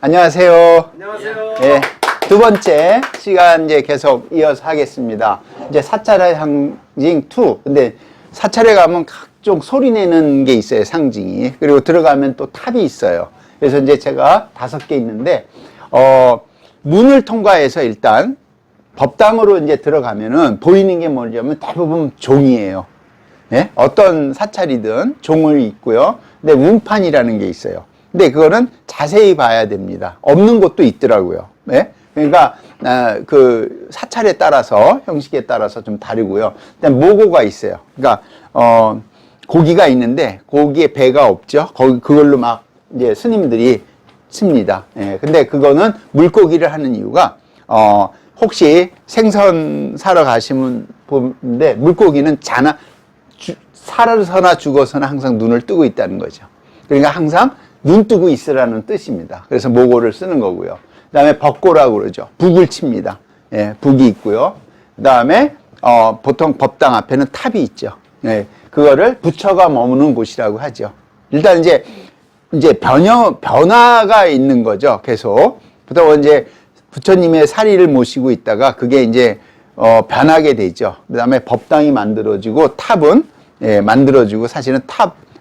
안녕하세요. 안녕하세요. 예, 두 번째 시간 이제 계속 이어서 하겠습니다. 이제 사찰의 상징 2. 근데 사찰에 가면 각종 소리 내는 게 있어요, 상징이. 그리고 들어가면 또 탑이 있어요. 그래서 이제 제가 5개 있는데, 문을 통과해서 일단 법당으로 이제 들어가면은 보이는 게 뭐냐면 대부분 종이에요. 예? 어떤 사찰이든 종을 있고요. 근데 운판이라는 게 있어요. 근데 그거는 자세히 봐야 됩니다. 없는 곳도 있더라고요. 예? 그러니까 그 사찰에 따라서 형식에 따라서 좀 다르고요. 그다음 모고가 있어요. 그러니까 고기가 있는데 고기에 배가 없죠. 그걸로 막 이제 스님들이 씁니다. 예. 근데 그거는 물고기를 하는 이유가 혹시 생선 사러 가시면 보는데 물고기는 살아서나 죽어서나 항상 눈을 뜨고 있다는 거죠. 그러니까 항상 눈 뜨고 있으라는 뜻입니다. 그래서 모고를 쓰는 거고요. 그 다음에 벚고라고 그러죠. 북을 칩니다. 예, 북이 있고요. 그 다음에 보통 법당 앞에는 탑이 있죠. 예, 그거를 부처가 머무는 곳이라고 하죠. 일단 이제 변화가 있는 거죠. 계속. 보통 이제 부처님의 사리를 모시고 있다가 그게 이제 변하게 되죠. 그 다음에 법당이 만들어지고 탑은 만들어지고 사실은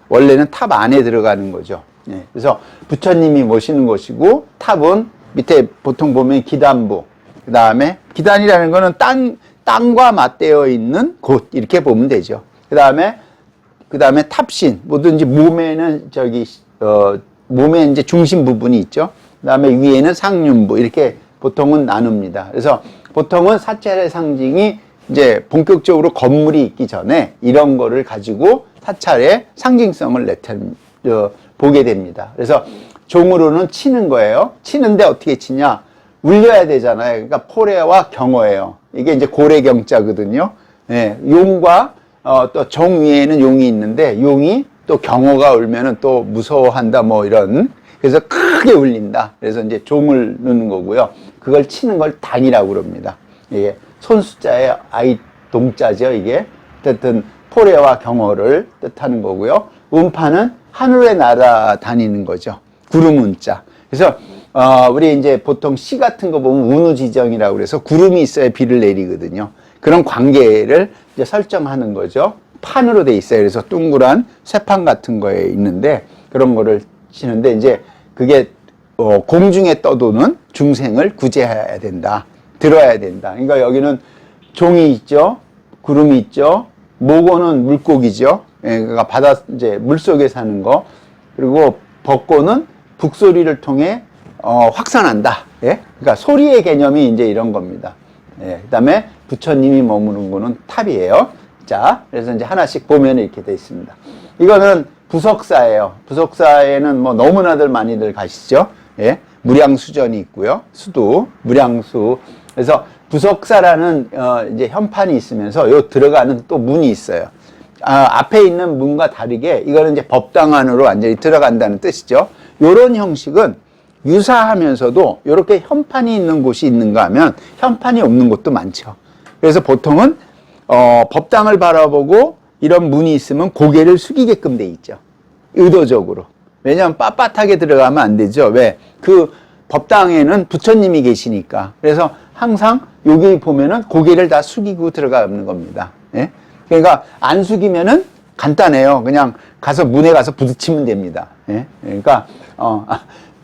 원래는 탑 안에 들어가는 거죠. 예, 그래서 부처님이 모시는 곳이고 탑은 밑에 보통 보면 기단부, 그 다음에 기단이라는 거는 땅과 맞대어 있는 곳 이렇게 보면 되죠. 그 다음에 탑신, 뭐든지 몸에는 몸에 이제 중심 부분이 있죠. 그 다음에 위에는 상륜부 이렇게 보통은 나눕니다. 그래서 보통은 사찰의 상징이 이제 본격적으로 건물이 있기 전에 이런 거를 가지고 사찰의 상징성을 보게 됩니다. 그래서 종으로는 치는 거예요. 치는데 어떻게 치냐? 울려야 되잖아요. 그러니까 포레와 경어예요. 이게 이제 고래경자거든요. 예, 용과 또 종 위에는 용이 있는데 용이 또 경어가 울면은 또 무서워한다 뭐 이런. 그래서 크게 울린다. 그래서 이제 종을 넣는 거고요. 그걸 치는 걸 단이라고 그럽니다. 이게 손수자의 아이 동자죠. 이게 어쨌든 포레와 경어를 뜻하는 거고요. 운파는 하늘에 날아다니는 거죠. 구름 운자. 그래서 우리 이제 보통 시 같은 거 보면 운우지정이라고 그래서 구름이 있어야 비를 내리거든요. 그런 관계를 이제 설정하는 거죠. 판으로 돼 있어요. 그래서 둥그란 쇠판 같은 거에 있는데 그런 거를 치는데 이제 그게 공중에 떠도는 중생을 구제해야 된다. 들어야 된다. 그러니까 여기는 종이 있죠. 구름이 있죠. 모고는 물고기죠. 예, 그러니까 이제 물 속에 사는 거. 그리고 벚고는 북소리를 통해 확산한다. 예? 그러니까 소리의 개념이 이제 이런 겁니다. 예, 그다음에 부처님이 머무는 곳은 탑이에요. 자, 그래서 이제 하나씩 보면 이렇게 돼 있습니다. 이거는 부석사예요. 부석사에는 뭐 너무나들 많이들 가시죠. 예, 무량수전이 있고요. 수도, 무량수. 그래서 부석사라는 이제 현판이 있으면서 요 들어가는 또 문이 있어요. 앞에 있는 문과 다르게 이거는 이제 법당 안으로 완전히 들어간다는 뜻이죠. 요런 형식은 유사하면서도 이렇게 현판이 있는 곳이 있는가 하면 현판이 없는 곳도 많죠. 그래서 보통은 법당을 바라보고 이런 문이 있으면 고개를 숙이게끔 돼 있죠. 의도적으로. 왜냐하면 빳빳하게 들어가면 안 되죠. 왜? 그 법당에는 부처님이 계시니까. 그래서 항상 여기 보면은 고개를 다 숙이고 들어가는 겁니다. 예? 그러니까 안 숙이면은 간단해요. 그냥 가서 문에 가서 부딪히면 됩니다. 예? 그러니까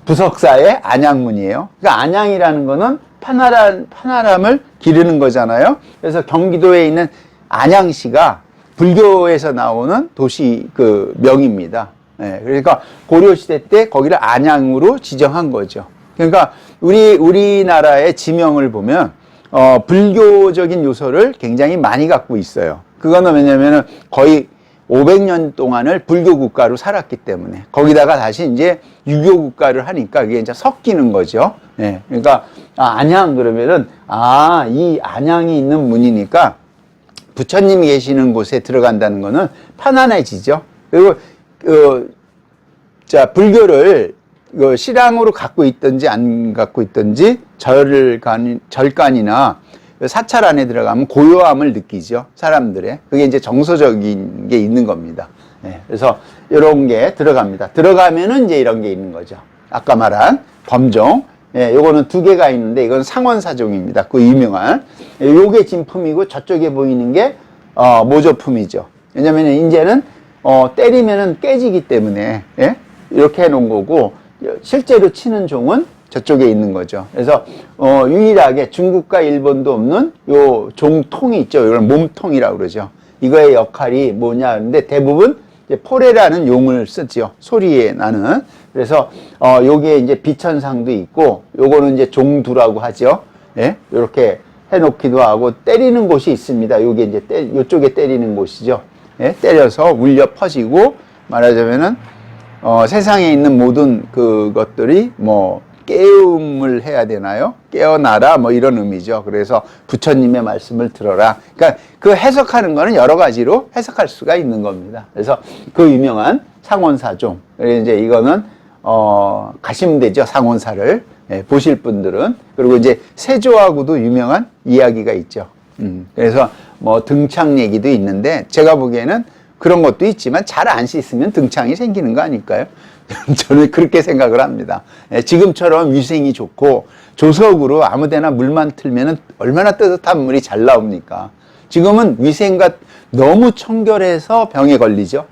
부석사의 안양문이에요. 그러니까 안양이라는 거는 편안함을 기르는 거잖아요. 그래서 경기도에 있는 안양시가 불교에서 나오는 도시 그 명입니다. 예, 그러니까 고려시대 때 거기를 안양으로 지정한 거죠. 그러니까 우리나라의 지명을 보면 불교적인 요소를 굉장히 많이 갖고 있어요. 그거는 왜냐면은 거의 500년 동안을 불교 국가로 살았기 때문에 거기다가 다시 이제 유교 국가를 하니까 이게 이제 섞이는 거죠. 예, 그러니까 안양 그러면은 이 안양이 있는 문이니까 부처님이 계시는 곳에 들어간다는 거는 편안해지죠. 그리고 불교를 실향으로 갖고 있든지 안 갖고 있든지 절간이나 사찰 안에 들어가면 고요함을 느끼죠. 사람들의. 그게 이제 정서적인 게 있는 겁니다. 네, 그래서 이런 게 들어갑니다. 들어가면은 이제 이런 게 있는 거죠. 아까 말한 범종. 예, 요거는 두 개가 있는데 이건 상원사종입니다. 그 유명한. 예, 요게 진품이고 저쪽에 보이는 게 모조품이죠. 왜냐면 이제는 때리면은 깨지기 때문에 예? 이렇게 해놓은 거고 실제로 치는 종은 저쪽에 있는 거죠. 그래서 유일하게 중국과 일본도 없는 요 종통이 있죠. 이걸 몸통이라고 그러죠. 이거의 역할이 뭐냐 하는데 대부분 이제 포레라는 용을 쓰죠. 소리에 나는. 그래서 요게 이제 비천상도 있고 요거는 이제 종두라고 하죠. 예? 이렇게 해놓기도 하고 때리는 곳이 있습니다. 요게 이제 요쪽에 때리는 곳이죠. 예? 때려서 울려 퍼지고 말하자면은 세상에 있는 모든 그것들이 뭐 깨움을 해야 되나요? 깨어나라 뭐 이런 의미죠. 그래서 부처님의 말씀을 들어라. 그러니까 그 해석하는 거는 여러 가지로 해석할 수가 있는 겁니다. 그래서 그 유명한 상원사종. 그래서 이제 이거는 가시면 되죠. 상원사를 예, 보실 분들은. 그리고 이제 세조하고도 유명한 이야기가 있죠. 그래서 뭐 등창 얘기도 있는데 제가 보기에는 그런 것도 있지만 잘 안 씻으면 등창이 생기는 거 아닐까요? 저는 그렇게 생각을 합니다. 예, 지금처럼 위생이 좋고 조석으로 아무데나 물만 틀면은 얼마나 뜨뜻한 물이 잘 나옵니까? 지금은 위생과 너무 청결해서 병에 걸리죠.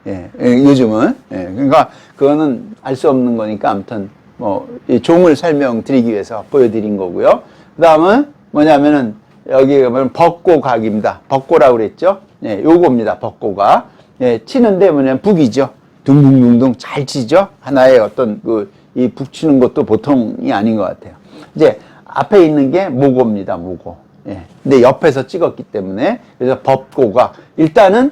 예, 요즘은. 예, 그러니까 그거는 알 수 없는 거니까 아무튼 뭐 이 종을 설명드리기 위해서 보여드린 거고요. 그 다음은 뭐냐면은 여기 보면 벚고각입니다. 벚고라고 그랬죠? 예, 요겁니다. 벚고각. 예, 치는데 뭐냐면 북이죠. 둥둥둥둥 잘 치죠? 하나의 어떤 이 북 치는 것도 보통이 아닌 것 같아요. 이제 앞에 있는 게 모고입니다. 모고. 예. 근데 옆에서 찍었기 때문에 그래서 법고각. 일단은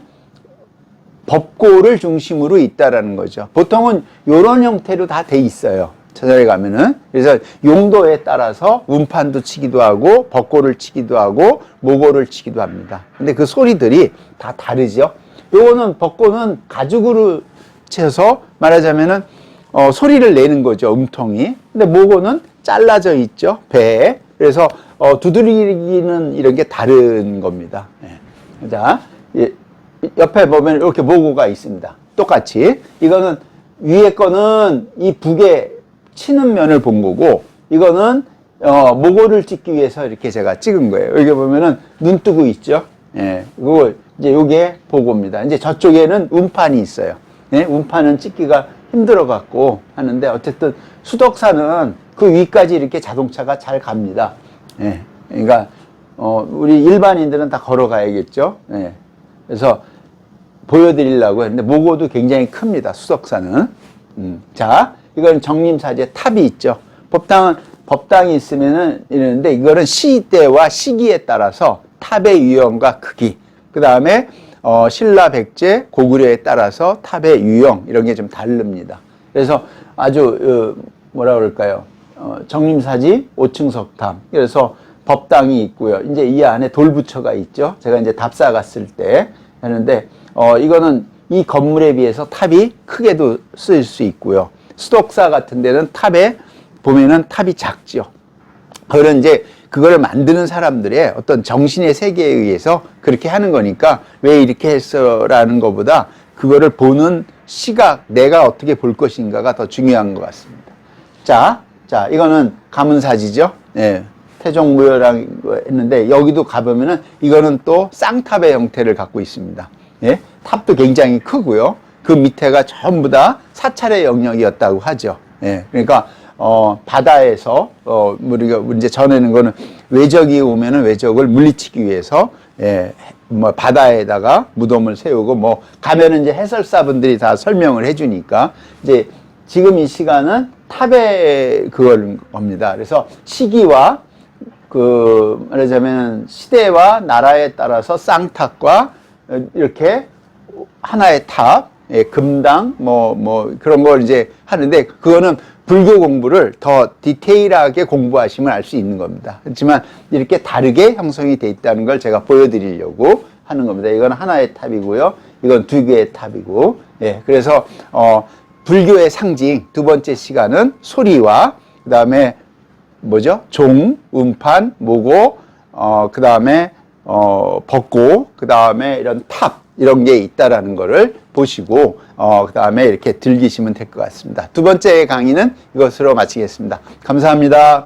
법고를 중심으로 있다라는 거죠. 보통은 이런 형태로 다 돼 있어요. 저절에 가면은. 그래서 용도에 따라서 운판도 치기도 하고 법고를 치기도 하고 모고를 치기도 합니다. 근데 그 소리들이 다 다르죠. 요거는 법고는 가죽으로 쳐서 말하자면은 소리를 내는 거죠. 음통이. 근데 모고는 잘라져 있죠. 배에. 그래서 두드리기는 이런 게 다른 겁니다. 예. 자, 옆에 보면 이렇게 모고가 있습니다. 똑같이. 이거는 위에 거는 이 북에 치는 면을 본 거고 이거는 모고를 찍기 위해서 이렇게 제가 찍은 거예요. 여기 보면은 눈 뜨고 있죠. 예. 그거 이제 요게 보고입니다. 이제 저쪽에는 운판이 있어요. 예? 운판은 찍기가 힘들어 갖고 하는데 어쨌든 수덕사는 그 위까지 이렇게 자동차가 잘 갑니다. 예. 그러니까 우리 일반인들은 다 걸어가야겠죠. 예. 그래서 보여드리려고 했는데 모고도 굉장히 큽니다. 수덕사는. 자, 이건 정림사제 탑이 있죠. 법당이 있으면은 이러는데 이거는 시대와 시기에 따라서 탑의 유형과 크기, 그 다음에 신라 백제 고구려에 따라서 탑의 유형 이런 게 좀 다릅니다. 그래서 아주 뭐라 그럴까요? 정림사지 5층 석탑. 그래서 법당이 있고요. 이제 이 안에 돌부처가 있죠. 제가 이제 답사 갔을 때 하는데 이거는 이 건물에 비해서 탑이 크게도 쓰일 수 있고요. 수덕사 같은 데는 탑에 보면은 탑이 작죠. 그런 이제 그거를 만드는 사람들의 어떤 정신의 세계에 의해서 그렇게 하는 거니까 왜 이렇게 했어라는 것보다 그거를 보는 시각, 내가 어떻게 볼 것인가가 더 중요한 것 같습니다. 자, 이거는 가문사지죠. 예, 태종무효라고 했는데 여기도 가보면은 이거는 또 쌍탑의 형태를 갖고 있습니다. 예, 탑도 굉장히 크고요. 그 밑에가 전부 다 사찰의 영역이었다고 하죠. 예, 그러니까 바다에서 우리가 이제 전에는 거는 외적이 오면은 외적을 물리치기 위해서 예, 뭐 바다에다가 무덤을 세우고 뭐 가면은 이제 해설사분들이 다 설명을 해주니까 이제 지금 이 시간은 탑의 그걸 겁니다. 그래서 시기와 말하자면 시대와 나라에 따라서 쌍탑과 이렇게 하나의 탑, 예, 금당 뭐 그런 걸 이제 하는데 그거는 불교 공부를 더 디테일하게 공부하시면 알 수 있는 겁니다. 그렇지만 이렇게 다르게 형성이 돼 있다는 걸 제가 보여드리려고 하는 겁니다. 이건 하나의 탑이고요. 이건 두 개의 탑이고. 예, 그래서 불교의 상징 두 번째 시간은 소리와 그 다음에 뭐죠? 종, 운판, 모고, 그 다음에 법고, 그 다음에 이런 탑 이런 게 있다라는 거를 보시고 그 다음에 이렇게 즐기시면 될 것 같습니다. 두 번째 강의는 이것으로 마치겠습니다. 감사합니다.